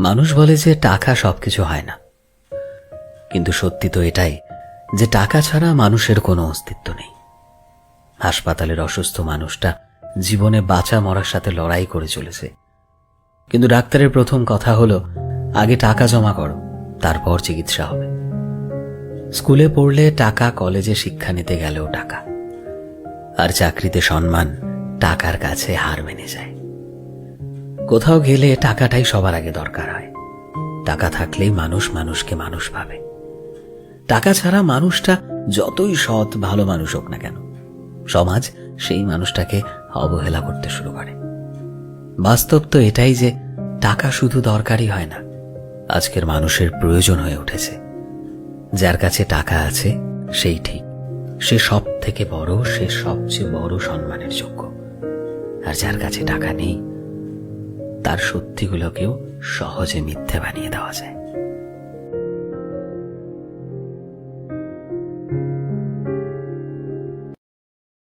মানুষ বলে যে টাকা সবকিছু হয় না, কিন্তু সত্যি তো এটাই যে টাকা ছাড়া মানুষের কোনো অস্তিত্ব নেই। হাসপাতালের অসুস্থ মানুষটা জীবনে বাঁচা মরার সাথে লড়াই করে চলেছে, কিন্তু ডাক্তারের প্রথম কথা হলো আগে টাকা জমা করো, তারপর চিকিৎসা হবে। স্কুলে পড়লে টাকা, কলেজে শিক্ষা নিতে গেলেও টাকা, আর চাকরিতে সম্মান টাকার কাছে হার মেনে যায়। কোথাও গেলে টাকাটাই সবার আগে দরকার হয়। টাকা থাকলেই মানুষ মানুষকে মানুষ ভাবে। টাকা ছাড়া মানুষটা যতই সৎ ভালো মানুষ হোক না কেন, সমাজ সেই মানুষটাকে অবহেলা করতে শুরু করে। বাস্তব তো এটাই যে টাকা শুধু দরকারই হয় না, আজকের মানুষের প্রয়োজন হয়ে উঠেছে। যার কাছে টাকা আছে সেই ঠিক, সে সব থেকে বড়, সে সবচেয়ে বড় সম্মানের যোগ্য। আর যার কাছে টাকা নেই, তার সত্যিগুলোকেও সহজে মিথ্যে বানিয়ে দেওয়া যায়।